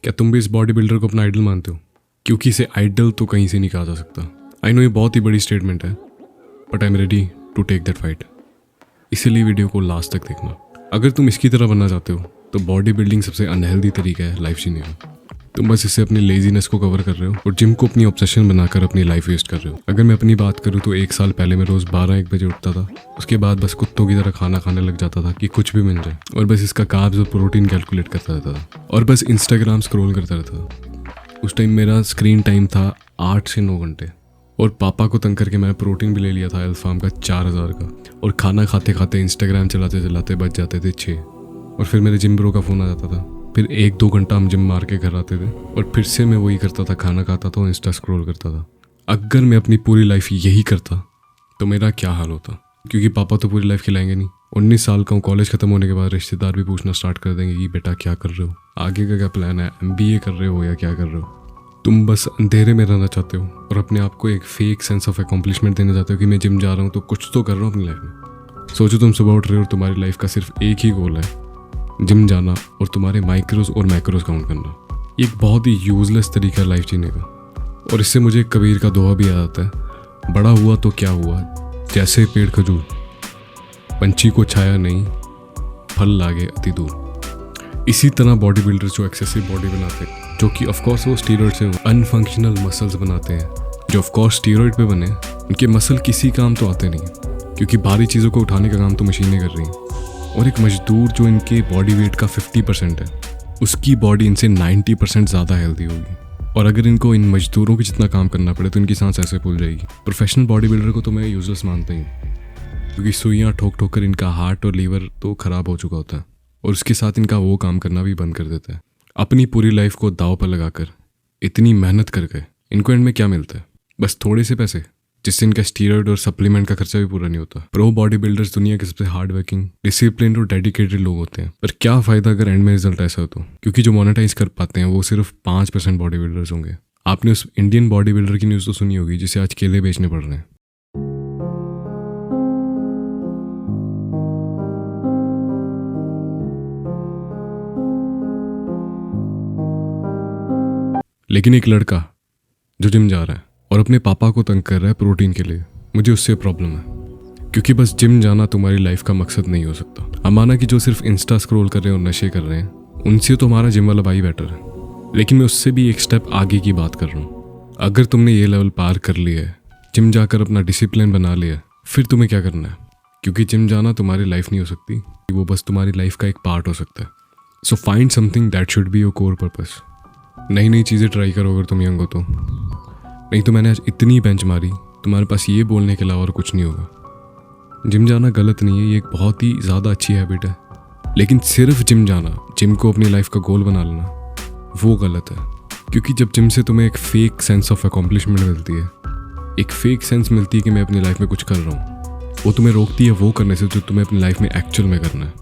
क्या तुम भी इस बॉडी बिल्डर को अपना आइडल मानते हो? क्योंकि इसे आइडल तो कहीं से नहीं कहा जा सकता। आई नो ये बहुत ही बड़ी स्टेटमेंट है, but I am ready to take that fight. इसीलिए वीडियो को लास्ट तक देखना। अगर तुम इसकी तरह बनना चाहते हो तो बॉडी बिल्डिंग सबसे अनहेल्दी तरीका है लाइफ जीने का। तुम बस इससे अपनी लेजीनेस को कवर कर रहे हो और जिम को अपनी ऑब्सेशन बनाकर अपनी लाइफ वेस्ट कर रहे हो। अगर मैं अपनी बात करूँ तो 1 साल पहले मैं रोज़ 12-1 बजे उठता था। उसके बाद बस कुत्तों की तरह खाना खाने लग जाता था कि कुछ भी मिल जाए, और बस इसका कार्ब्स और प्रोटीन कैलकुलेट करता रहता था और बस इंस्टाग्राम स्क्रॉल करता रहता था। उस टाइम मेरा स्क्रीन टाइम था 8 से 9 घंटे, और पापा को तंग करके मैंने प्रोटीन भी ले लिया था अल्फाम का 4000 का, और खाना खाते खाते इंस्टाग्राम चलाते चलाते बच जाते थे 6, और फिर मेरे जिम ब्रो का फ़ोन आ जाता था। फिर 1-2 घंटा हम जिम मार के घर आते थे और फिर से मैं वही करता था, खाना खाता था और इंस्टा स्क्रॉल करता था। अगर मैं अपनी पूरी लाइफ यही करता तो मेरा क्या हाल होता? क्योंकि पापा तो पूरी लाइफ खिलाएंगे नहीं। 19 साल का हूँ, कॉलेज खत्म होने के बाद रिश्तेदार भी पूछना स्टार्ट कर देंगे कि बेटा क्या कर रहे हो, आगे का क्या प्लान है, MBA कर रहे हो या क्या कर रहे हो। तुम बस अंधेरे में रहना चाहते हो और अपने आप को एक फेक सेंस ऑफ अकम्पलिशमेंट देना चाहते हो कि मैं जिम जा रहा हूँ तो कुछ तो कर रहा हूँ अपनी लाइफ में। सोचो तुम सुबह उठ रहे हो और तुम्हारी लाइफ का सिर्फ एक ही गोल है, जिम जाना और तुम्हारे माइक्रोज और मैक्रोज काउंट करना। ये एक बहुत ही यूजलेस तरीका है लाइफ जीने का। और इससे मुझे कबीर का दोहा भी याद आता है, बड़ा हुआ तो क्या हुआ, जैसे पेड़ खजूर, पंछी को छाया नहीं, फल लागे अति दूर। इसी तरह बॉडी बिल्डर्स जो एक्सेसिव बॉडी बनाते हैं, जो कि ऑफकोर्स वो स्टीरॉइड से अनफंक्शनल मसल्स बनाते हैं, जो ऑफकोर्स स्टीरॉइड पे बने, उनके मसल किसी काम तो आते नहीं, क्योंकि भारी चीज़ों को उठाने का काम तो मशीनें कर रही हैं। और एक मजदूर जो इनके बॉडी वेट का 50% है, उसकी बॉडी इनसे 90% ज़्यादा हेल्दी होगी। और अगर इनको इन मजदूरों की जितना काम करना पड़े तो इनकी सांस ऐसे फूल जाएगी। प्रोफेशनल बॉडी बिल्डर को तो मैं यूजलेस मानता ही हूँ, क्योंकि सुइयाँ ठोक ठोक कर इनका हार्ट और लीवर तो ख़राब हो चुका होता है, और उसके साथ इनका वो काम करना भी बंद कर देता है। अपनी पूरी लाइफ को दाव पर लगाकर इतनी मेहनत करके इनको एंड में क्या मिलता है? बस थोड़े से पैसे, जिससे इनका स्टीरॉइड और सप्लीमेंट का खर्चा भी पूरा नहीं होता। प्रो बॉडी बिल्डर्स दुनिया के सबसे हार्ड वर्किंग, डिसिप्लिन और डेडिकेटेड लोग होते हैं। पर क्या फ़ायदा अगर एंड में रिजल्ट ऐसा हो तो? क्योंकि जो मोनेटाइज कर पाते हैं वो सिर्फ 5% बॉडी बिल्डर्स होंगे। आपने उस इंडियन बॉडी बिल्डर की न्यूज़ तो सुनी होगी जिसे आज केले बेचने पड़ रहे हैं। लेकिन एक लड़का जो जिम जा रहा है और अपने पापा को तंग कर रहा है प्रोटीन के लिए, मुझे उससे प्रॉब्लम है। क्योंकि बस जिम जाना तुम्हारी लाइफ का मकसद नहीं हो सकता। अब माना कि जो सिर्फ इंस्टा स्क्रॉल कर रहे हैं और नशे कर रहे हैं, उनसे तो हमारा जिम वाला भाई बेटर है, लेकिन मैं उससे भी एक स्टेप आगे की बात कर रहा हूँ। अगर तुमने ये लेवल पार कर लिया है, जिम जाकर अपना डिसिप्लिन बना लिया, फिर तुम्हें क्या करना है? क्योंकि जिम जाना तुम्हारी लाइफ नहीं हो सकती, वो बस तुम्हारी लाइफ का एक पार्ट हो सकता है। So find something that should be your core purpose. नई नई चीज़ें ट्राई करो अगर तुम यंग हो तो, नहीं तो मैंने आज इतनी बेंच मारी, तुम्हारे पास ये बोलने के अलावा और कुछ नहीं होगा। जिम जाना गलत नहीं है, ये एक बहुत ही ज़्यादा अच्छी हैबिट है, लेकिन सिर्फ जिम जाना, जिम को अपनी लाइफ का गोल बना लेना, वो गलत है। क्योंकि जब जिम से तुम्हें एक फेक सेंस ऑफ अकम्पलिशमेंट मिलती है, एक फेक सेंस मिलती है कि मैं अपनी लाइफ में कुछ कर रहा हूँ, वो तुम्हें रोकती है वो करने से जो तुम्हें अपनी लाइफ में एक्चुअल में करना है।